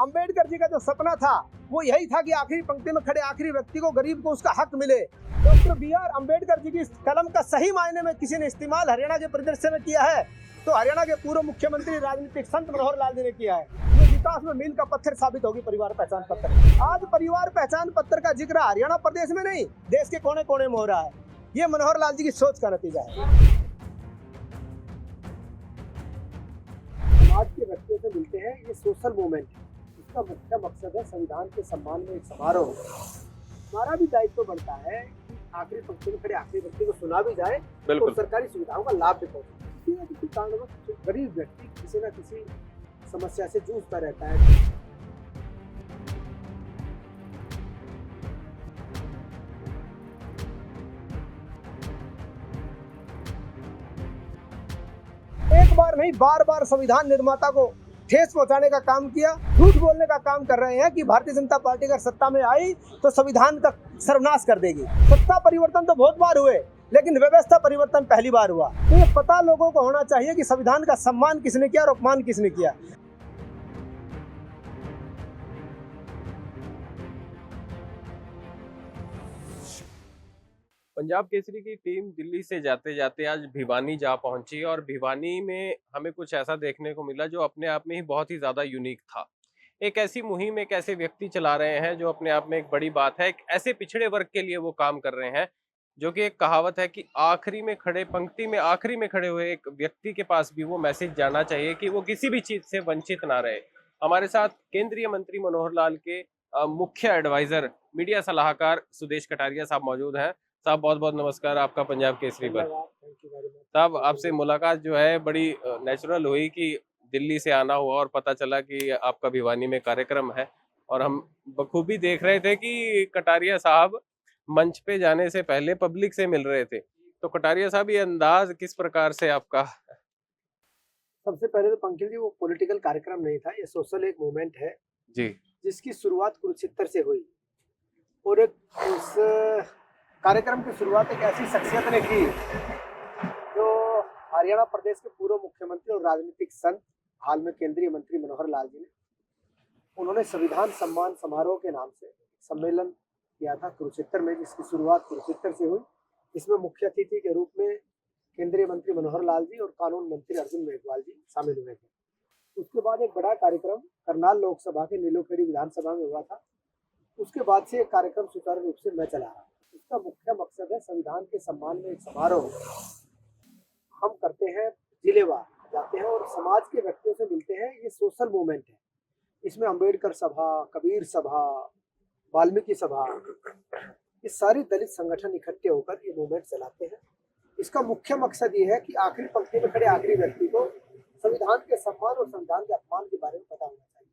अंबेडकर जी का जो सपना था वो यही था कि आखिरी पंक्ति में खड़े आखिरी व्यक्ति को, गरीब को उसका हक मिले। Doctor B R. अंबेडकर जी की कलम का सही मायने में किसी ने इस्तेमाल हरियाणा के परिदृश्य में किया है तो हरियाणा के पूर्व मुख्यमंत्री राजनीतिक संत मनोहर लाल जी ने किया है। ये विकास में मील का पत्थर साबित होगी परिवार पहचान पत्र। आज परिवार पहचान पत्र का जिक्र हरियाणा प्रदेश में नहीं, देश के कोने कोने में हो रहा है। ये मनोहर लाल जी की सोच का नतीजा है। समाज के व्यक्तियों से मिलते हैं, ये सोशल मूवमेंट है। इसका मुख्य मकसद है संविधान के सम्मान में एक समारोह। हमारा भी दायित्व बनता है कि आखिरी पंक्ति में खड़े आखिरी व्यक्ति को सुना भी जाए और सरकारी सुविधाओं का लाभ भी पहुंचे। किसी न किसी कारणवश गरीब व्यक्ति किसी न किसी समस्या से जूझता रहता है। एक बार नहीं, बार बार संविधान निर्माता को ठेस पहुंचाने का काम किया, झूठ बोलने का काम कर रहे हैं कि भारतीय जनता पार्टी अगर सत्ता में आई तो संविधान का सर्वनाश कर देगी। सत्ता परिवर्तन तो बहुत बार हुए, लेकिन व्यवस्था परिवर्तन पहली बार हुआ। तो ये पता लोगों को होना चाहिए कि संविधान का सम्मान किसने किया और अपमान किसने किया। पंजाब केसरी की टीम दिल्ली से जाते जाते आज भिवानी जा पहुंची और भिवानी में हमें कुछ ऐसा देखने को मिला जो अपने आप में ही बहुत ही ज्यादा यूनिक था। एक ऐसी मुहिम एक ऐसे व्यक्ति चला रहे हैं जो अपने आप में एक बड़ी बात है। एक ऐसे पिछड़े वर्ग के लिए वो काम कर रहे हैं जो कि एक कहावत है कि आखिरी में खड़े पंक्ति में आखिरी में खड़े हुए एक व्यक्ति के पास भी वो मैसेज जाना चाहिए कि वो किसी भी चीज से वंचित ना रहे। हमारे साथ केंद्रीय मंत्री मनोहर लाल के मुख्य एडवाइजर मीडिया सलाहकार सुदेश कटारिया साहब मौजूद हैं। साहब बहुत बहुत नमस्कार आपका पंजाब केसरी पर। साहब आपसे मुलाकात जो है बड़ी नेचुरल हुई कि दिल्ली से आना हुआ और पता चला कि आपका भिवानी में कार्यक्रम है और हम बखूबी देख रहे थे कि कटारिया साहब मंच पे जाने से पहले पब्लिक से मिल रहे थे। तो कटारिया साहब ये अंदाज किस प्रकार से आपका? सबसे पहले तो पंकज जी, वो पॉलिटिकल कार्यक्रम नहीं था, ये सोशल एक मूवमेंट है जी, जिसकी शुरुआत कुरुक्षेत्र से हुई और उस कार्यक्रम की शुरुआत एक ऐसी शख्सियत ने की जो हरियाणा प्रदेश के पूर्व मुख्यमंत्री और राजनीतिक संत, हाल में केंद्रीय मंत्री मनोहर लाल जी ने। उन्होंने संविधान सम्मान समारोह के नाम से सम्मेलन किया था कुरुक्षेत्र में, जिसकी शुरुआत कुरुक्षेत्र से हुई। इसमें मुख्य अतिथि के रूप में केंद्रीय मंत्री मनोहर लाल जी और कानून मंत्री अर्जुन मेघवाल जी शामिल हुए थे। उसके बाद एक बड़ा कार्यक्रम करनाल लोकसभा के नीलोखेड़ी विधानसभा में हुआ था। उसके बाद से एक कार्यक्रम सुचारू रूप से मैं चला रहा। इसका मुख्य मकसद है संविधान के सम्मान में एक समारोह हम करते हैं, जिलेवार जाते हैं और समाज के व्यक्तियों से मिलते हैं। ये सोशल मूवमेंट है। इसमें अंबेडकर सभा, कबीर सभा, वाल्मीकि सभा, ये सारी दलित संगठन इकट्ठे होकर ये मूवमेंट चलाते हैं। इसका मुख्य मकसद ये है कि आखिरी पंक्ति में खड़े आखिरी व्यक्ति को संविधान के सम्मान और संविधान के अपमान के बारे में पता होना चाहिए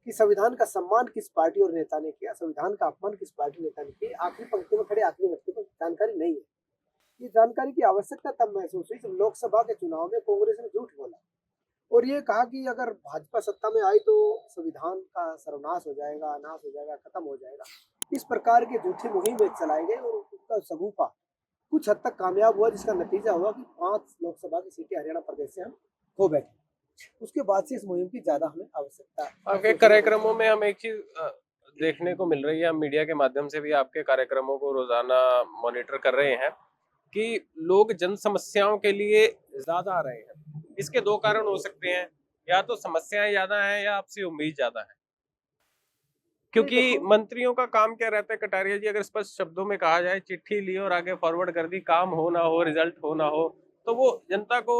कि संविधान का सम्मान किस पार्टी और नेता ने किया, संविधान का अपमान किस पार्टी नेता ने किया। आखिरी पंक्ति में खड़े आखिरी व्यक्ति को जानकारी नहीं है। ये जानकारी की आवश्यकता तब महसूस हुई जब लोकसभा के चुनाव में कांग्रेस ने झूठ बोला और ये कहा कि अगर भाजपा सत्ता में आई तो संविधान का सर्वनाश हो जाएगा, नाश हो जाएगा, खत्म हो जाएगा। इस प्रकार की झूठी मुहिम चलाई गई और उसका सगुफा कुछ हद तक कामयाब हुआ, जिसका नतीजा हुआ कि 5 लोकसभा की सीटें हरियाणा प्रदेश से हम खो बैठे। उसके बाद से इस मुहिम की ज्यादा हमें आवश्यकता है। आपके कार्यक्रमों में हम एक चीज देखने को मिल रही है, हम मीडिया के माध्यम से भी आपके कार्यक्रमों को रोजाना मॉनिटर कर रहे हैं कि लोग जन समस्याओं के लिए ज्यादा आ रहे हैं। इसके दो कारण हो सकते हैं, या तो समस्याएं ज्यादा हैं या आपसे उम्मीद ज्यादा है। क्योंकि मंत्रियों का काम क्या रहता है कटारिया जी, अगर स्पष्ट शब्दों में कहा जाए, चिट्ठी ली और आगे फॉरवर्ड कर दी, काम हो ना हो, रिजल्ट हो ना हो, तो वो जनता को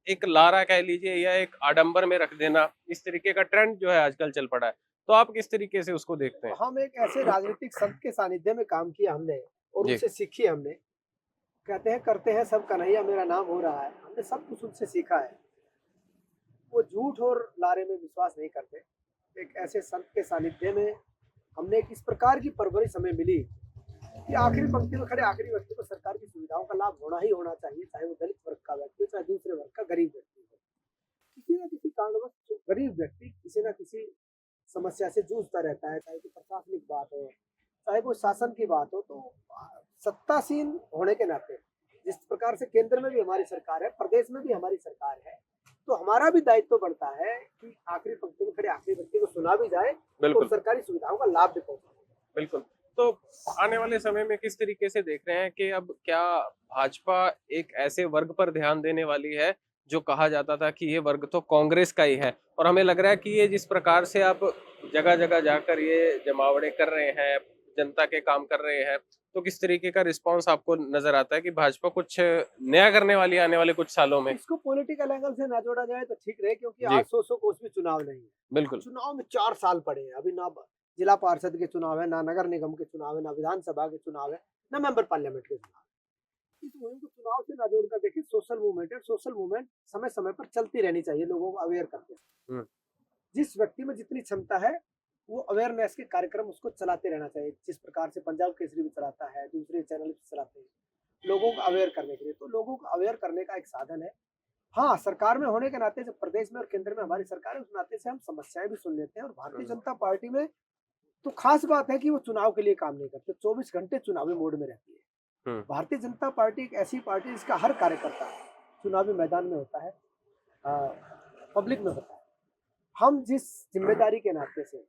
एक लारा कह लीजिए या एक आडंबर में रख देना, इस तरीके का ट्रेंड जो है आजकल चल पड़ा है। तो आप किस तरीके से उसको देखते हैं? हम एक ऐसे राजनीतिक संत के सानिध्य में काम किया हमने और उनसे सीखी हमने। कहते हैं करते हैं सब कन्हैया मेरा नाम हो रहा है। हमने सब कुछ उनसे सीखा है। वो झूठ और लारे में विश्वास नहीं करते। एक ऐसे संत के सानिध्य में हमने एक इस प्रकार की परवरिश हमें मिली कि आखिरी पंक्ति में खड़े आखिरी व्यक्ति को सरकार की सुविधाओं का लाभ होना ही होना चाहिए, चाहे वो दलित वर्ग का व्यक्ति हो, चाहे दूसरे वर्ग का गरीब व्यक्ति हो। किसी न किसी कारणवश गरीब व्यक्ति किसी न किसी समस्या से जूझता रहता है, चाहे कोई प्रशासनिक बात हो, चाहे कोई शासन की बात हो। तो सत्तासीन होने के नाते जिस प्रकार से केंद्र में भी हमारी सरकार है, प्रदेश में भी हमारी सरकार है, तो हमारा भी दायित्व बढ़ता है कि आखिरी पंक्ति में खड़े आखिरी व्यक्ति को सुना भी जाए और बिल्कुल सरकारी सुविधाओं का लाभ भी पहुंचे। बिल्कुल। तो आने वाले समय में किस तरीके से देख रहे हैं कि अब क्या भाजपा एक ऐसे वर्ग पर ध्यान देने वाली है जो कहा जाता था कि ये वर्ग तो कांग्रेस का ही है, और हमें लग रहा है कि ये जिस प्रकार से आप जगह जगह जाकर ये जमावड़े कर रहे हैं, जनता के काम कर रहे हैं, तो किस तरीके का रिस्पांस आपको नजर आता है कि भाजपा कुछ नया करने वाली है आने वाले कुछ सालों में? इसको पॉलिटिकल एंगल से ना जोड़ा जाए तो ठीक रहे, क्योंकि जी आज 100 कोस में चुनाव नहीं है। बिल्कुल। चुनाव में 4 साल पड़े हैं, अभी ना जिला पार्षद के चुनाव है, ना नगर निगम के चुनाव है, ना विधानसभा के चुनाव है, ना मेंबर पार्लियामेंट के चुनाव है। इस मुहिम को चुनाव से ना जोड़कर देखिए, सोशल मूवमेंट है। सोशल मूवमेंट समय समय पर चलती रहनी चाहिए, लोगों को अवेयर करते हैं। जिस व्यक्ति में जितनी क्षमता है वो अवेयरनेस के कार्यक्रम उसको चलाते रहना चाहिए। जिस प्रकार से पंजाब केसरी भी चलाता है, दूसरे चैनल भी चलाते हैं लोगों को अवेयर करने के लिए, तो लोगों को अवेयर करने का एक साधन है। हाँ, सरकार में होने के नाते, जब प्रदेश में और केंद्र में हमारी सरकार है, उस नाते से हम समस्याएं भी सुन लेते हैं। और भारतीय जनता पार्टी में तो खास बात है कि वो चुनाव के लिए काम नहीं करते, 24 घंटे चुनावी मोड में रहती है। भारतीय जनता पार्टी एक ऐसी पार्टी जिसका हर कार्यकर्ता चुनावी मैदान में होता है, पब्लिक में होता है। हम जिस जिम्मेदारी के नाते से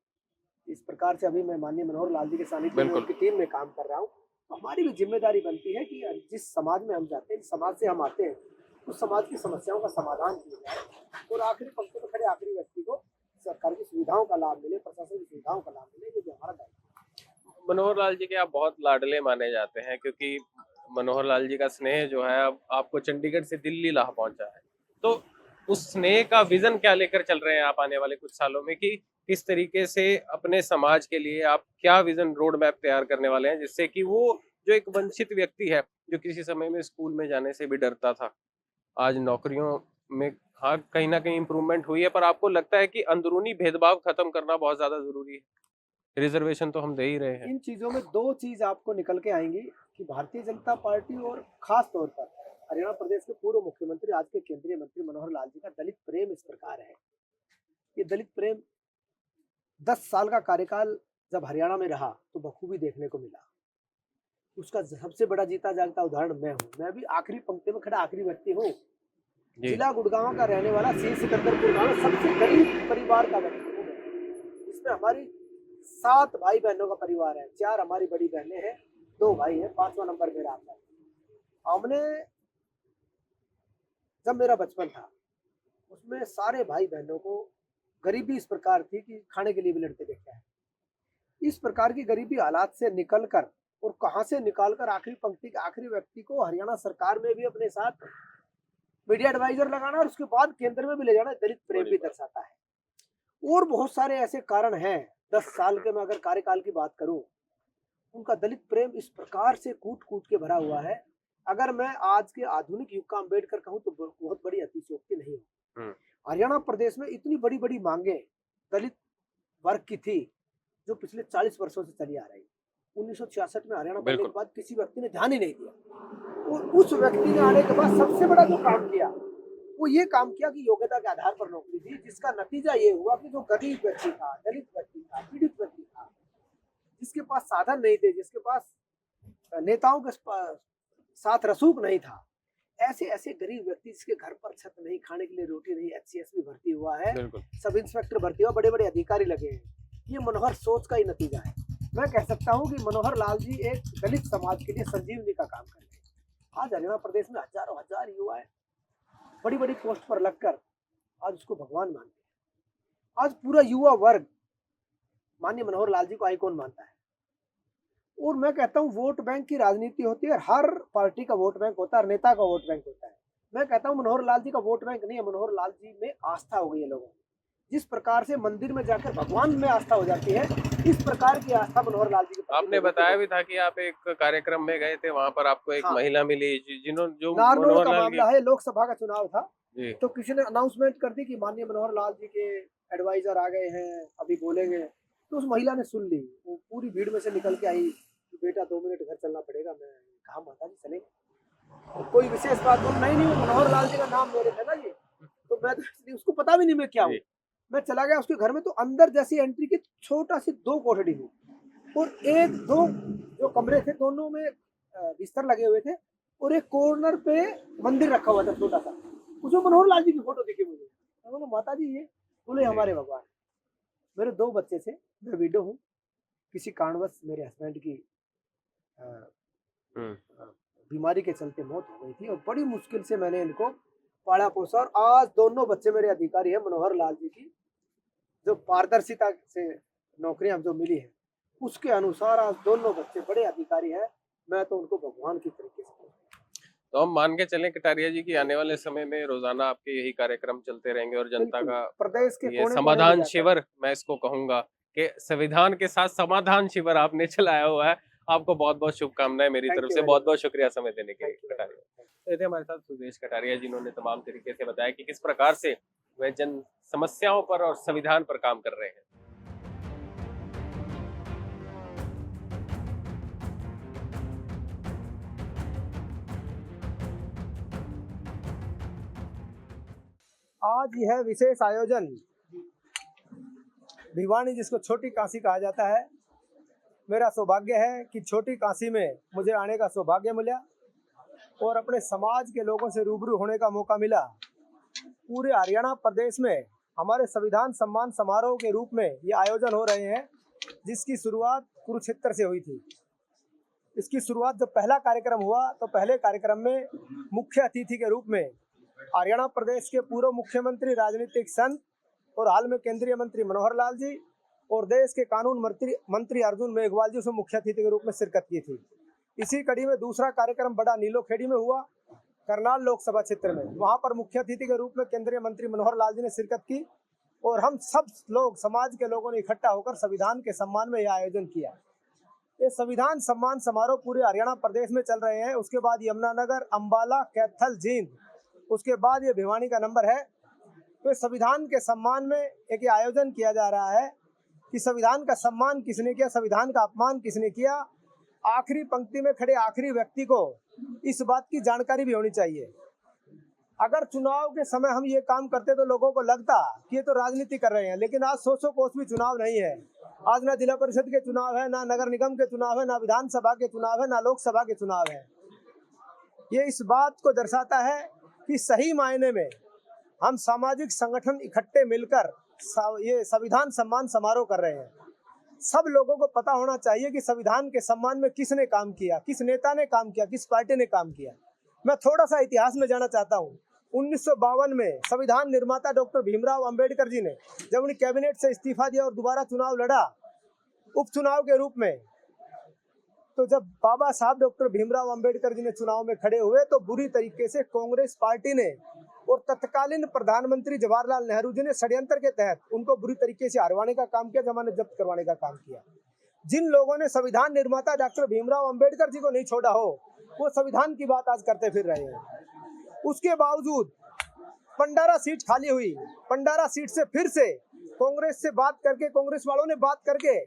इस प्रकार से, अभी मैं माननीय मनोहर लाल जी के सानिध्य में उनकी टीम में काम कर रहा हूँ, तो हमारी भी जिम्मेदारी बनती है कि जिस समाज में हम जाते हैं, जिस समाज से हम आते हैं, उस समाज की समस्याओं का समाधान किया जाए और आखिरी पंक्ति में खड़े आखिरी व्यक्ति को सरकार की सुविधाओं का लाभ मिले, प्रशासन की सुविधाओं का लाभ मिले, ये भी हमारा दायित्व है। मनोहर लाल जी के आप बहुत लाडले माने जाते हैं, क्योंकि मनोहर लाल जी का स्नेह जो है अब आपको चंडीगढ़ से दिल्ली ला पहुंचा है। तो उस स्नेह का विजन क्या लेकर चल रहे हैं आप आने वाले कुछ सालों में, कि किस तरीके से अपने समाज के लिए आप क्या विजन रोड मैप तैयार करने वाले हैं, जिससे कि वो जो एक वंचित व्यक्ति है, जो किसी समय में स्कूल में जाने से भी डरता था, आज नौकरियों में हाँ कहीं ना कहीं इंप्रूवमेंट हुई है, पर आपको लगता है कि अंदरूनी भेदभाव खत्म करना बहुत ज्यादा जरूरी है? रिजर्वेशन तो हम दे ही रहे हैं। इन चीजों में 2 चीज आपको निकल के आएंगी कि भारतीय जनता पार्टी और खास तौर पर हरियाणा प्रदेश के पूर्व मुख्यमंत्री, आज के केंद्रीय मंत्री मनोहर लाल जी का दलित प्रेम इस प्रकार है। ये दलित प्रेम 10 साल का कार्यकाल जब हरियाणा में रहा तो बखूबी देखने को मिला। उसका सबसे बड़ा जीता जागता उदाहरण मैं हूँ। मैं भी आखिरी पंक्ति में खड़ा आखिरी व्यक्ति हूँ। जिला गुड़गांव का रहने वाला, सी सिकंदरपुर गांव, सबसे गरीब परिवार का व्यक्ति हूँ। इसमें हमारी 7 भाई बहनों का परिवार है, 4 हमारी बड़ी बहनें हैं, 2 भाई हैं, 5वां नंबर मेरा आता है। हमने जब मेरा बचपन था उसमें सारे भाई बहनों को गरीबी इस प्रकार थी कि खाने के लिए भी लड़ते देखा है। इस प्रकार की गरीबी हालात से निकलकर, और कहां से निकालकर आखिरी पंक्ति के आखिरी व्यक्ति को हरियाणा सरकार में भी अपने साथ मीडिया एडवाइजर लगाना और उसके बाद केंद्र में भी ले जाना, दलित प्रेम भी दर्शाता है। और बहुत सारे ऐसे कारण हैं। 10 साल के मैं अगर कार्यकाल की बात करूं, उनका दलित प्रेम इस प्रकार से कूट कूट के भरा हुआ है, अगर मैं आज के आधुनिक युग का अम्बेडकर कहूं तो बहुत बड़ी अतिशयोक्ति नहीं हो। हरियाणा प्रदेश में इतनी बड़ी बड़ी मांगे दलित वर्ग की थी जो पिछले 40 वर्षों से चली आ रही। 1966 में हरियाणा बनने के बाद किसी व्यक्ति ने ध्यान ही नहीं दिया, और उस व्यक्ति ने आने के बाद सबसे बड़ा जो काम किया वो ये काम किया कि योग्यता के आधार पर नौकरी दी, जिसका नतीजा ये हुआ कि जो गरीब व्यक्ति था, दलित व्यक्ति था, पीड़ित व्यक्ति था, जिसके पास साधन नहीं थे, जिसके पास नेताओं के साथ रसूख नहीं था, ऐसे ऐसे गरीब व्यक्ति जिसके घर पर छत नहीं, खाने के लिए रोटी नहीं, HCS भी भर्ती हुआ है, सब इंस्पेक्टर भर्ती हुआ, बड़े बड़े अधिकारी लगे हैं। ये मनोहर सोच का ही नतीजा है। मैं कह सकता हूँ कि मनोहर लाल जी एक दलित समाज के लिए संजीवनी का काम कर रहे हैं। आज हरियाणा प्रदेश में हजारों हजार युवा बड़ी बड़ी पोस्ट पर लगकर आज उसको भगवान मानते हैं। आज पूरा युवा वर्ग माननीय मनोहर लाल जी को आइकॉन मानता है। और मैं कहता हूँ वोट बैंक की राजनीति होती है, हर पार्टी का वोट बैंक होता है, नेता का वोट बैंक होता है। मैं कहता हूँ मनोहर लाल जी का वोट बैंक नहीं है, मनोहर लाल जी में आस्था हो गई है लोगों की। जिस प्रकार से मंदिर में जाकर भगवान में आस्था हो जाती है, इस प्रकार की आस्था मनोहर लाल जी के। आपने बताया भी था कि आप एक कार्यक्रम में गए थे, वहां पर आपको एक महिला मिली जिन्होंने, जो नारनौल का मामला है, लोकसभा का चुनाव था, तो किसी ने अनाउंसमेंट कर दी कि माननीय मनोहर लाल जी के एडवाइजर आ गए हैं, अभी बोलेंगे। तो उस महिला ने सुन ली, वो पूरी भीड़ में से निकल के आई कि बेटा 2 मिनट घर चलना पड़ेगा। मैं कहा माता जी चलेंगे, कोई विशेष बात बोल नहीं, मनोहर लाल जी का नाम ले रहे थे ना जी, तो मैं तो उसको पता भी नहीं मैं क्या हूँ। मैं चला गया उसके घर में, तो अंदर जैसी एंट्री की छोटा सी 2 कोठड़ी थी, और 1-2 जो कमरे थे, दोनों में बिस्तर लगे हुए थे, और एक कॉर्नर पे मंदिर रखा हुआ था छोटा सा, उसमें मनोहर लाल जी की फोटो दिखी मुझे। मैं बोला माता जी ये, बोले हमारे भगवान। मेरे 2 बच्चे थे, मैं विडो हूँ, किसी कारणवश मेरे हस्बैंड की अ, अ, बीमारी के चलते मौत हो गई थी और बड़ी मुश्किल से मैंने इनको पाला पोसा और आज दोनों बच्चे मेरे अधिकारी हैं मनोहर लाल जी की, जो पारदर्शिता से नौकरियां जो मिली है उसके अनुसार आज दोनों बच्चे बड़े अधिकारी हैं। मैं तो उनको भगवान की तरीके से तो हम मान के चलें कटारिया जी की आने वाले समय में रोजाना आपके यही कार्यक्रम चलते रहेंगे और जनता बिल्कुल का प्रदेश के ये कोने कोने में समाधान जाकर शिविर, मैं इसको कहूंगा कि संविधान के साथ समाधान शिविर आपने चलाया हुआ है। आपको बहुत बहुत शुभकामनाएं मेरी थैंक तरफ यू से, वेरी बहुत मच, बहुत शुक्रिया समय देने के लिए thank you very Kataria. Much. तो थे हमारे साथ सुदेश कटारिया, जिन्होंने तमाम तरीके से बताया कि किस प्रकार से वह जन समस्याओं पर और संविधान पर काम कर रहे हैं। आज यह विशेष आयोजन भिवानी, जिसको छोटी काशी कहा जाता है, मेरा सौभाग्य है कि छोटी काशी में मुझे आने का सौभाग्य मिला और अपने समाज के लोगों से रूबरू होने का मौका मिला। पूरे हरियाणा प्रदेश में हमारे संविधान सम्मान समारोह के रूप में ये आयोजन हो रहे हैं, जिसकी शुरुआत कुरुक्षेत्र से हुई थी। इसकी शुरुआत जब पहला कार्यक्रम हुआ तो पहले कार्यक्रम में मुख्य अतिथि के रूप में हरियाणा प्रदेश के पूर्व मुख्यमंत्री, राजनीतिक संत और हाल में केंद्रीय मंत्री मनोहर लाल जी और देश के कानून मंत्री अर्जुन मेघवाल जी उसमें मुख्य अतिथि के रूप में शिरकत की थी। इसी कड़ी में दूसरा कार्यक्रम बड़ा नीलोखेड़ी में हुआ, करनाल लोकसभा क्षेत्र में। वहां पर मुख्य अतिथि के रूप में केंद्रीय मंत्री मनोहर लाल जी ने शिरकत की और हम सब लोग, समाज के लोगों ने इकट्ठा होकर संविधान के सम्मान में यह आयोजन किया। ये संविधान सम्मान समारोह पूरे हरियाणा प्रदेश में चल रहे हैं। उसके बाद यमुनानगर, अंबाला, कैथल, जींद, उसके बाद ये भिवानी का नंबर है। तो संविधान के सम्मान में एक आयोजन किया जा रहा है कि संविधान का सम्मान किसने किया, संविधान का अपमान किसने किया। आखिरी पंक्ति में खड़े आखिरी व्यक्ति को इस बात की जानकारी भी होनी चाहिए। अगर चुनाव के समय हम ये काम करते तो लोगों को लगता कि ये तो राजनीति कर रहे हैं, लेकिन आज 100 कोस भी चुनाव नहीं है। आज ना जिला परिषद के चुनाव है, ना नगर निगम के चुनाव है, ना विधानसभा के चुनाव है, ना लोकसभा के चुनाव है। ये इस बात को दर्शाता है कि सही मायने में हम सामाजिक संगठन इकट्ठे मिलकर ये संविधान सम्मान समारोह कर रहे हैं। सब लोगों को पता होना चाहिए कि संविधान के सम्मान में किसने काम किया, किस नेता ने काम किया, किस पार्टी ने काम किया। मैं थोड़ा सा इतिहास में जाना चाहता हूँ। 1952 में संविधान निर्माता डॉक्टर भीमराव अंबेडकर जी ने जब उन्हें कैबिनेट से इस्तीफा दिया और दोबारा चुनाव लड़ा उपचुनाव के रूप में, तो जब बाबा साहब डॉक्टर भीमराव अंबेडकर जी ने चुनाव में खड़े हुए तो बुरी तरीके से कांग्रेस पार्टी ने और तत्कालीन प्रधानमंत्री जवाहरलाल नेहरू जी ने षड्यंत्र के तहत उनको बुरी तरीके से हरवाने का काम किया, जमानत जब्त करवाने का काम किया। जिन लोगों ने संविधान निर्माता डॉक्टर भीमराव अंबेडकर जी को नहीं छोड़ा हो, वो संविधान की बात आज करते फिर रहे हैं। उसके बावजूद पंडारा सीट खाली हुई, पंडारा सीट से फिर से कांग्रेस से बात करके, कांग्रेस वालों ने बात करके,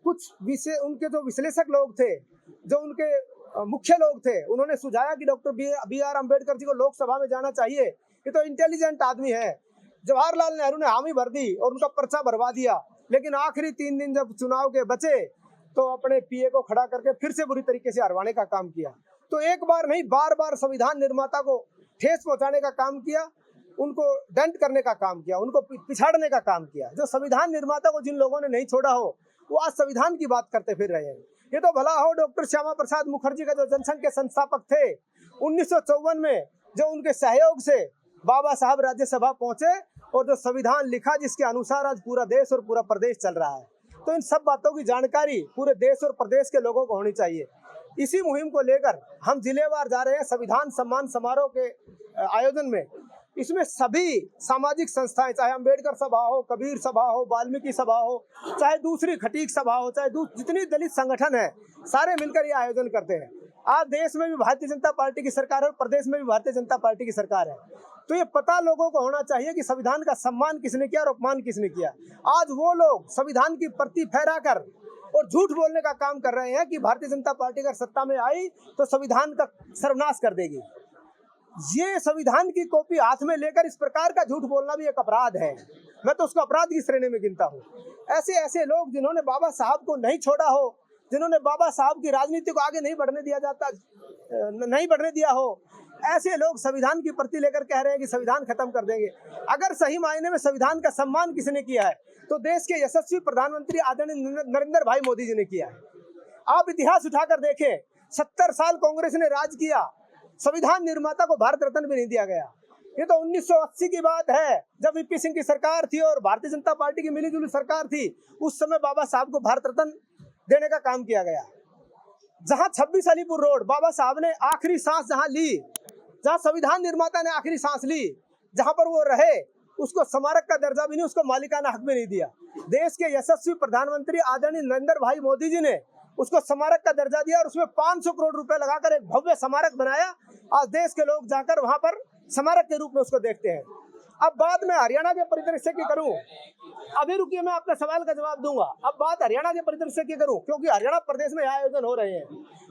कुछ उनके जो विश्लेषक लोग थे, जो उनके मुख्य लोग थे, उन्होंने सुझाया कि doctor B are Ambedkar ji को लोकसभा में जाना चाहिए, ये तो इंटेलिजेंट आदमी है। जवाहरलाल नेहरू ने हामी भर दी और उनका पर्चा भरवा दिया। लेकिन आखिरी 3 दिन जब चुनाव के बचे तो अपने पीए को खड़ा करके फिर से बुरी तरीके से हरवाने का काम किया। तो एक बार नहीं, बार बार संविधान निर्माता को ठेस पहुंचाने का काम किया, उनको दंड करने का काम किया, उनको पिछाड़ने का काम किया। जो संविधान निर्माता को जिन लोगों ने नहीं छोड़ा हो, वो आज संविधान की बात करते फिर रहे हैं। ये तो भला हो डॉक्टर श्यामा प्रसाद मुखर्जी का जो जनसंघ के संस्थापक थे, 1954 में जो उनके सहयोग से बाबा साहब राज्यसभा पहुंचे और जो संविधान लिखा जिसके अनुसार आज पूरा देश और पूरा प्रदेश चल रहा है। तो इन सब बातों की जानकारी पूरे देश और प्रदेश के लोगों को होनी चाहिए। इसी मुहिम को लेकर हम जिलेवार जा रहे हैं संविधान सम्मान समारोह के आयोजन में। इसमें सभी सामाजिक संस्थाएं, चाहे अंबेडकर सभा हो, कबीर सभा हो, वाल्मीकि सभा हो, चाहे दूसरी खटीक सभा हो, चाहे जितनी दलित संगठन है, सारे मिलकर ये आयोजन करते हैं। आज देश में भी भारतीय जनता पार्टी की सरकार है और प्रदेश में भी भारतीय जनता पार्टी की सरकार है। तो ये पता लोगों को होना चाहिए कि संविधान का सम्मान किसने किया और अपमान किसने किया। आज वो लोग संविधान की प्रति फहराकर और झूठ बोलने का काम कर रहे हैं कि भारतीय जनता पार्टी अगर सत्ता में आई तो संविधान का सर्वनाश कर देगी। ये संविधान की कॉपी हाथ में लेकर इस प्रकार का झूठ बोलना भी एक अपराध है। मैं तो उसको अपराध की श्रेणी में गिनता हूँ। ऐसे ऐसे लोग जिन्होंने बाबा साहब को नहीं छोड़ा हो, जिन्होंने बाबा साहब की राजनीति को आगे नहीं बढ़ने दिया हो, ऐसे लोग संविधान की प्रति लेकर कह रहे हैं कि संविधान खत्म कर देंगे। अगर सही मायने में संविधान का सम्मान किसने किया है तो देश के यशस्वी प्रधानमंत्री आदरणीय नरेंद्र भाई मोदी जी ने किया है। आप इतिहास उठाकर देखें, 70 साल कांग्रेस ने राज किया, संविधान निर्माता को भारत रत्न भी नहीं दिया गया। ये तो 1980 की बात है, जब वीपी सिंह की सरकार थी और भारतीय जनता पार्टी की मिलीजुली सरकार थी। उस समय बाबा साहब को भारत रत्न देने का काम किया गया। जहां 26 अलीपुर रोड बाबा साहब ने आखिरी सांस जहां ली, जहां संविधान निर्माता ने आखिरी सांस ली, जहां पर वो रहे, उसको स्मारक का दर्जा भी नहीं, उसको मालिकाना हक भी नहीं दिया। देश के यशस्वी प्रधानमंत्री आदरणीय नरेंद्र भाई मोदी जी ने उसको स्मारक का दर्जा दिया और उसमें 500 करोड़ रुपए लगाकर एक भव्य स्मारक बनाया। आज देश के लोग जाकर वहां पर स्मारक के रूप में उसको देखते हैं। अब बात मैं हरियाणा के परिदृश्य की करूं, अभी रुकिए, मैं आपके सवाल का जवाब दूंगा। अब बात हरियाणा के परिदृश्य की करूं, क्योंकि हरियाणा प्रदेश में आयोजन हो रहे हैं।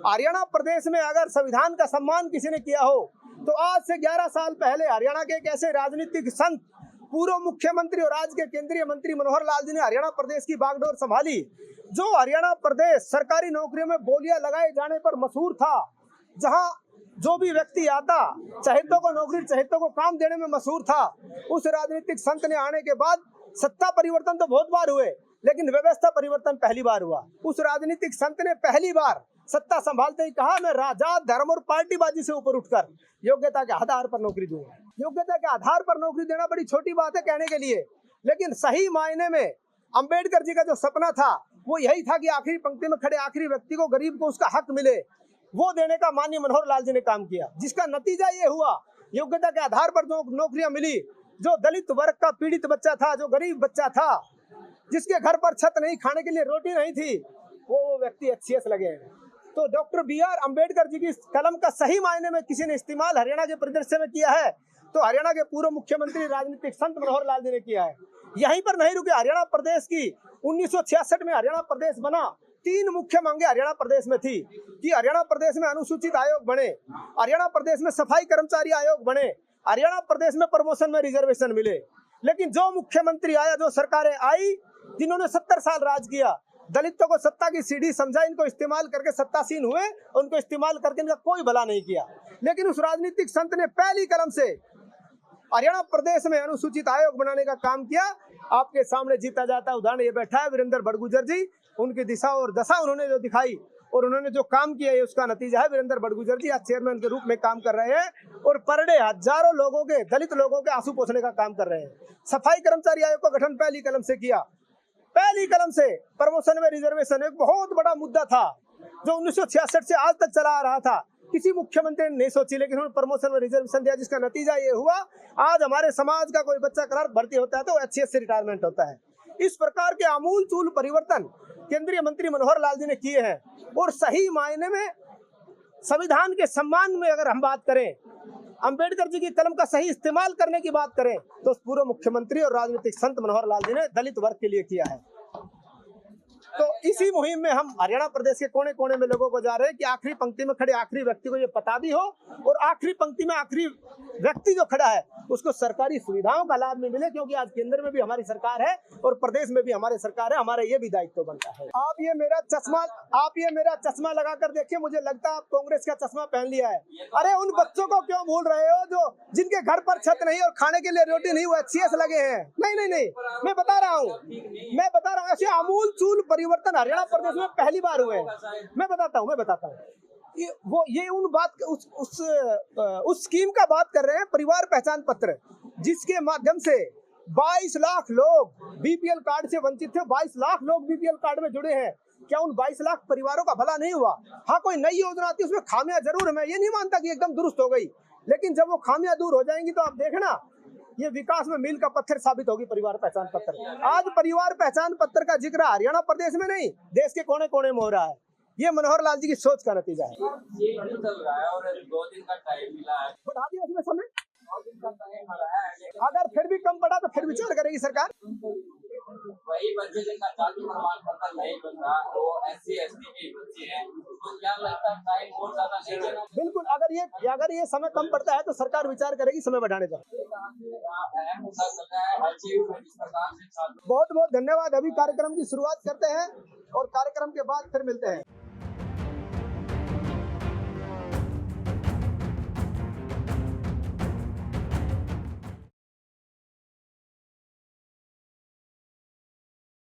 हरियाणा प्रदेश में अगर संविधान का सम्मान किसी ने किया हो तो आज से 11 साल पहले हरियाणा के एक ऐसे राजनीतिक संत, पूर्व मुख्यमंत्री और आज के केंद्रीय मंत्री मनोहर लाल जी ने हरियाणा प्रदेश की बागडोर संभाली। जो हरियाणा प्रदेश सरकारी नौकरियों में बोलियां लगाए जाने पर मशहूर था, जहां जो भी व्यक्ति आता चहेतों को नौकरी, चहेतों को काम देने में मशहूर था, उस राजनीतिक संत ने आने के बाद सत्ता परिवर्तन तो बहुत बार हुए, लेकिन व्यवस्था परिवर्तन पहली बार हुआ। उस राजनीतिक संत ने पहली बार सत्ता संभालते ही कहा, मैं राजा, धर्म और पार्टीबाजी से ऊपर उठकर योग्यता के आधार पर नौकरी दूंगा। योग्यता के आधार पर नौकरी देना बड़ी छोटी बात है कहने के लिए, लेकिन सही मायने में अंबेडकर जी का जो सपना था वो यही था कि आखिरी पंक्ति में खड़े आखिरी व्यक्ति को, गरीब को उसका हक मिले। वो देने का माननीय मनोहर लाल जी ने काम किया, जिसका नतीजा ये हुआ, योग्यता के आधार पर जो नौकरियां मिली, जो दलित वर्ग का पीड़ित बच्चा था, जो गरीब बच्चा था, जिसके घर पर छत नहीं, खाने के लिए रोटी नहीं थी, वो व्यक्ति HCS लगे। तो डॉक्टर BR अम्बेडकर जी की कलम का सही मायने में किसी ने इस्तेमाल हरियाणा के परिदृश्य में किया है तो हरियाणा के पूर्व मुख्यमंत्री राजनीतिक संत मनोहर लाल जी ने किया है। यहीं पर नहीं रुके, हरियाणा प्रदेश की 1966 में हरियाणा प्रदेश बना। 3 मुख्य मांगे हरियाणा प्रदेश में थी कि हरियाणा प्रदेश में अनुसूचित आयोग बने, हरियाणा प्रदेश में सफाई कर्मचारी आयोग बने, हरियाणा प्रदेश में प्रमोशन में रिजर्वेशन मिले। लेकिन जो मुख्यमंत्री आया, जो सरकारें आई, जिन्होंने 70 साल राज किया, दलितों को सत्ता की सीढ़ी समझा, इनको इस्तेमाल करके सत्तासीन हुए, उनको इस्तेमाल करके इनका कोई भला नहीं किया। लेकिन उस राजनीतिक संत ने पहली कलम से हरियाणा प्रदेश में अनुसूचित आयोग बनाने का काम किया। आपके सामने जीता जाता उदाहरण ये बैठा है वीरेंद्र बड़गुजर जी, उनकी दिशा और दशा उन्होंने जो दिखाई और उन्होंने जो काम किया है उसका नतीजा है। वीरेंद्र बड़गुजर जी आज चेयरमैन के रूप में काम कर रहे हैं और पर डे हजारों लोगों के, दलित लोगों के आंसू पोंछने का काम कर रहे हैं। सफाई कर्मचारी आयोग का गठन पहली कलम से किया, पहली कलम से। प्रमोशन में रिजर्वेशन एक बहुत बड़ा मुद्दा था जो 1966 से आज तक चला आ रहा था, किसी मुख्यमंत्री ने नहीं सोची, लेकिन उन्होंने प्रमोशन में रिजर्वेशन दिया, जिसका नतीजा ये हुआ आज हमारे समाज का कोई बच्चा क्लर्क भर्ती होता है तो HCS से रिटायरमेंट होता है। इस प्रकार के आमूल चूल परिवर्तन केंद्रीय मंत्री मनोहर लाल जी ने किए हैं। और सही मायने में संविधान के सम्मान में अगर हम बात करें, अंबेडकर जी की कलम का सही इस्तेमाल करने की बात करें तो पूर्व मुख्यमंत्री और राजनीतिक संत मनोहर लाल जी ने दलित वर्ग के लिए किया है। तो इसी मुहिम में हम हरियाणा प्रदेश के कोने कोने में लोगों को जा रहे हैं कि आखिरी पंक्ति में खड़े आखिरी व्यक्ति को ये पता भी हो और आखिरी पंक्ति में आखिरी व्यक्ति जो खड़ा है उसको सरकारी सुविधाओं का लाभ में मिले, क्योंकि आज केंद्र में भी हमारी सरकार है और प्रदेश में भी हमारी सरकार है। हमारा ये भी दायित्व बनता है। आप ये मेरा चश्मा लगा कर देखिए, मुझे लगता है आप कांग्रेस का चश्मा पहन लिया है। अरे उन बच्चों को क्यों भूल रहे हो जो जिनके घर पर छत नहीं और खाने के लिए रोटी नहीं, वो HCS लगे हैं। नहीं, मैं बता रहा हूँ ऐसे आमूल चूल परिवर्तन हरियाणा प्रदेश में पहली बार हुए हैं। मैं बताता हूँ ये उन बात उस स्कीम का बात कर रहे हैं, परिवार पहचान पत्र, जिसके माध्यम से 22 लाख लोग BPL कार्ड से वंचित थे। 22 लाख लोग BPL कार्ड में जुड़े हैं। क्या उन 22 लाख परिवारों का भला नहीं हुआ? हाँ, कोई नई योजना आती है उसमें खामियां जरूर है, मैं ये नहीं मानता कि एकदम दुरुस्त हो गई, लेकिन जब वो खामियां दूर हो जाएंगी तो आप देखना ये विकास में मील का पत्थर साबित होगी परिवार पहचान पत्र। आज परिवार पहचान पत्र का जिक्र हरियाणा प्रदेश में नहीं, देश के कोने कोने में हो रहा है। ये मनोहर लाल जी की सोच का नतीजा है। बढ़ा दिया उसमें समय, अगर फिर भी कम पड़ा तो फिर विचार करेगी सरकार। वही बच्चे जिनका जाति प्रमाण पत्र नहीं बन रहा, वो SC/ST के बच्चे हैं, तो क्या लगता है टाइम और ज्यादा नहीं देना? बिल्कुल, अगर ये समय कम पड़ता है तो सरकार विचार करेगी समय बढ़ाने का। बहुत बहुत धन्यवाद। अभी कार्यक्रम की शुरुआत करते हैं और कार्यक्रम के बाद फिर मिलते हैं।